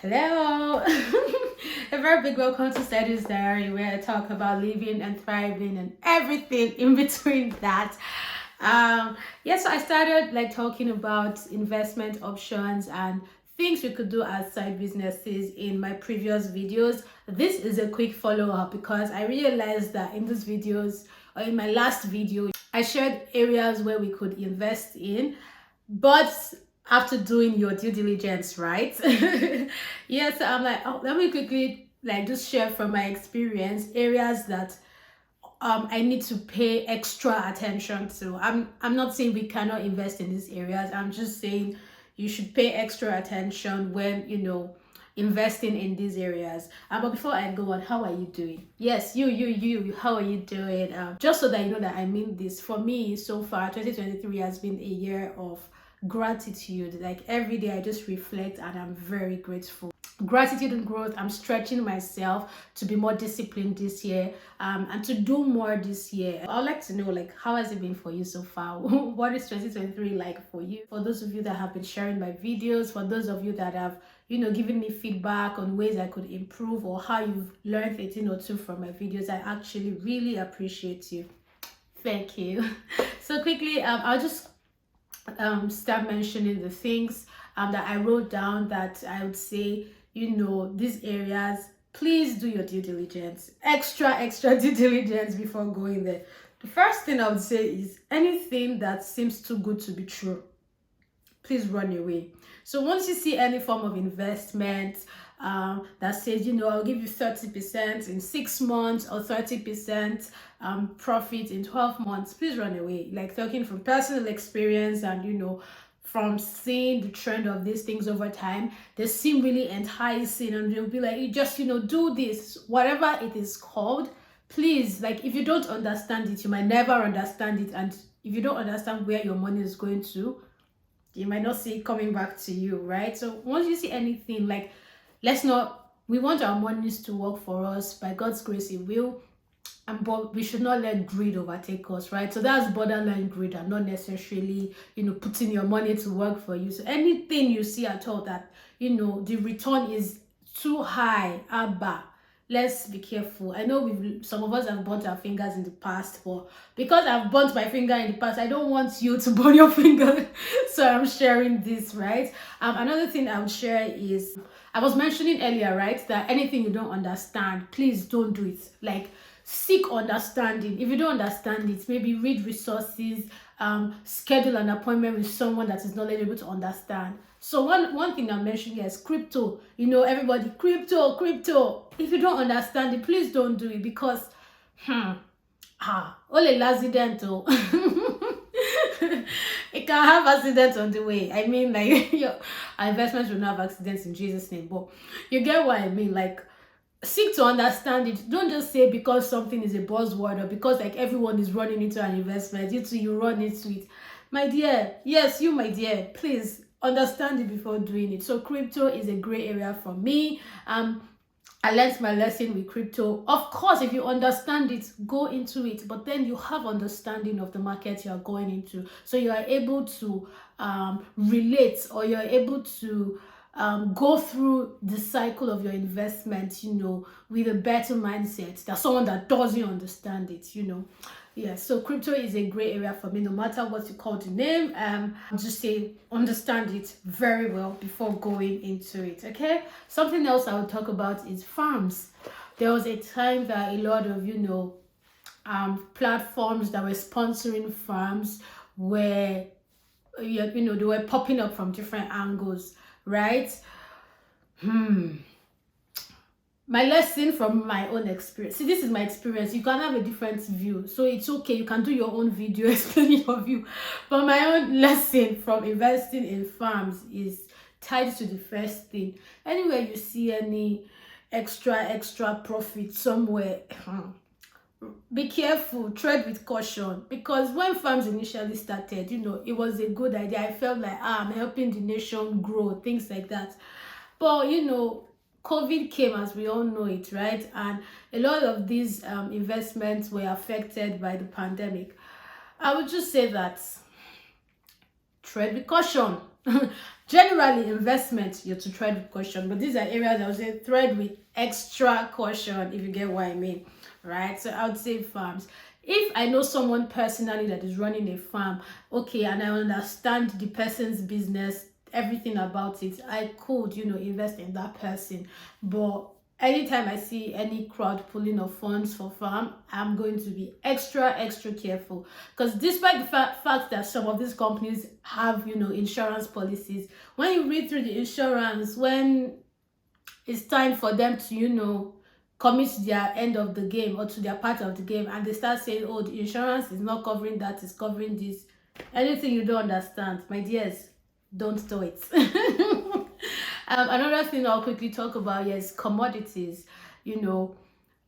Hello! A very big welcome to Studies Diary, where I talk about living and thriving and everything in between that. So I started like talking about investment options and things you could do as side businesses in my previous videos. This is a quick follow-up because I realized that in these videos or in my last video, I shared areas where we could invest in, but after doing your due diligence, right? Yes, I'm like, oh, let me quickly like just share from my experience areas that I need to pay extra attention to. I'm not saying we cannot invest in these areas. I'm just saying you should pay extra attention when investing in these areas. But before I go on, how are you doing? Yes, you. How are you doing? Just so that you know that I mean this. For me, so far, 2023 has been a year of gratitude. Like every day, I just reflect and I'm very grateful. Gratitude and growth. I'm stretching myself to be more disciplined this year, and to do more this year. I'd like to know, like, how has it been for you so far? What is 2023 like for you? For those of you that have been sharing my videos, for those of you that have given me feedback on ways I could improve or how you've learned a thing or two from my videos, I actually really appreciate you. Thank you. So quickly, I'll just start mentioning the things that I wrote down that I would say, these areas. Please do your due diligence, extra due diligence before going there. The first thing I would say is anything that seems too good to be true, please run away. So once you see any form of investment that says, I'll give you 30% in 6 months or 30% profit in 12 months, please run away. Like talking from personal experience and, from seeing the trend of these things over time, they seem really enticing and they'll be like, you just, do this, whatever it is called. Please, like if you don't understand it, you might never understand it. And if you don't understand where your money is going to, you might not see it coming back to you, right? So once you see anything, like we want our monies to work for us. By God's grace, it will. But we should not let greed overtake us, right? So that's borderline greed and not necessarily, putting your money to work for you. So anything you see at all that, the return is too high, abba, let's be careful. I know some of us have burnt our fingers in the past, but because I've burnt my finger in the past, I don't want you to burn your finger. So I'm sharing this, right? Another thing I would share is, I was mentioning earlier, right, that anything you don't understand, please don't do it. Like, seek understanding. If you don't understand it, maybe read resources, schedule an appointment with someone that is knowledgeable to understand. So one thing I'm mentioning is crypto. Everybody, crypto. If you don't understand it, please don't do it because only accident. It can have accidents on the way. I mean, like your investments will not have accidents in Jesus' name. But you get what I mean, like, seek to understand it. Don't just say because something is a buzzword or because like everyone is running into an investment, you run into it. My dear, yes, you, my dear, please understand it before doing it. So crypto is a great area for me. I learned my lesson with crypto. Of course, if you understand it, go into it, but then you have understanding of the market you are going into, so you are able to relate, or you're able to go through the cycle of your investment, with a better mindset than someone that doesn't understand it, Yeah, so crypto is a great area for me, no matter what you call the name. Just say understand it very well before going into it, okay? Something else I would talk about is farms. There was a time that a lot of, platforms that were sponsoring farms were, they were popping up from different angles, right? My lesson from my own experience. See, this is my experience. You can have a different view, so it's okay. You can do your own video explaining your view. But my own lesson from investing in farms is tied to the first thing. Anywhere you see any extra profit somewhere, be careful, tread with caution, because when farms initially started, it was a good idea. I felt like, I'm helping the nation grow, things like that. But COVID came, as we all know it, right? And a lot of these investments were affected by the pandemic. I would just say that tread with caution. Generally, investment, you're to tread with caution, but these are areas I would say tread with extra caution, if you get what I mean, right? So I would say farms. If I know someone personally that is running a farm, okay, and I understand the person's business, everything about it, I could, invest in that person. But anytime I see any crowd pulling of funds for farm, I'm going to be extra careful, because despite the fact that some of these companies have, insurance policies, when you read through the insurance, when it's time for them to, commit to their end of the game or to their part of the game, and they start saying, oh, the insurance is not covering that, it's covering this, anything you don't understand, my dears, don't do it. Another thing I'll quickly talk about is commodities.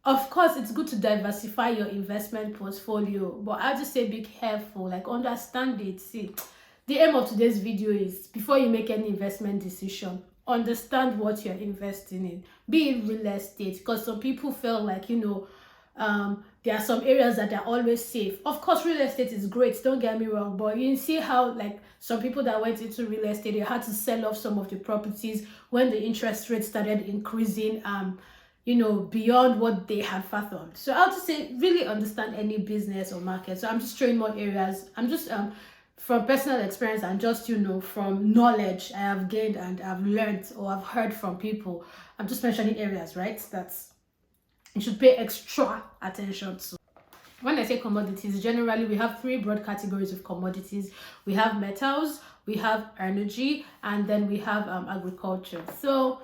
Of course, it's good to diversify your investment portfolio, but I'll just say be careful, like understand it. See, the aim of today's video is, before you make any investment decision, understand what you're investing in. Be it real estate, because some people feel like, there are some areas that are always safe. Of course, real estate is great, don't get me wrong, but you see how, like, some people that went into real estate, they had to sell off some of the properties when the interest rate started increasing, beyond what they had fathomed. So I'll just say, really understand any business or market. So I'm just showing more areas. I'm just from personal experience and just, from knowledge I have gained and I've learned or I've heard from people. I'm just mentioning areas, right? That's you should pay extra attention to. When I say commodities, generally we have three broad categories of commodities. We have metals, we have energy, and then we have agriculture. So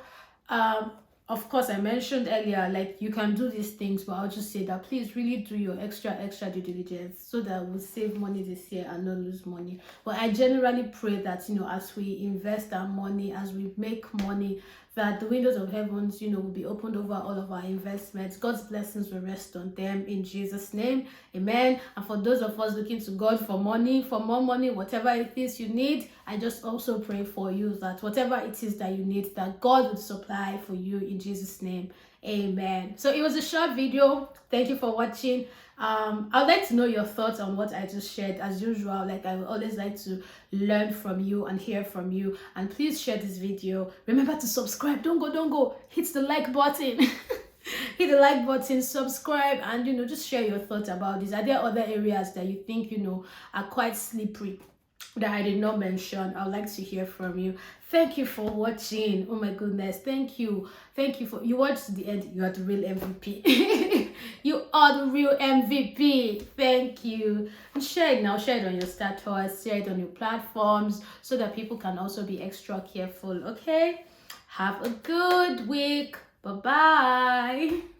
of course, I mentioned earlier, like, you can do these things, but I'll just say that please really do your extra due diligence, so that we'll save money this year and not lose money. But I generally pray that, as we invest our money, as we make money, that the windows of heavens, will be opened over all of our investments. God's blessings will rest on them in Jesus' name. Amen. And for those of us looking to God for money, for more money, whatever it is you need, I just also pray for you that whatever it is that you need, that God would supply for you in Jesus' name. Amen. So it was a short video. Thank you for watching. I'd like to know your thoughts on what I just shared. As usual, like, I would always like to learn from you and hear from you. And please share this video. Remember to subscribe. Don't go. Hit the like button. Hit the like button, subscribe, and just share your thoughts about this. Are there other areas that you think are quite slippery that I did not mention? I'd like to hear from you. Thank you for watching. Oh my goodness, thank you for you watched to the end. You are the real MVP. You are the real MVP. Thank you. And share it now. Share it on your status, share it on your platforms, so that people can also be extra careful. Okay, have a good week. Bye bye.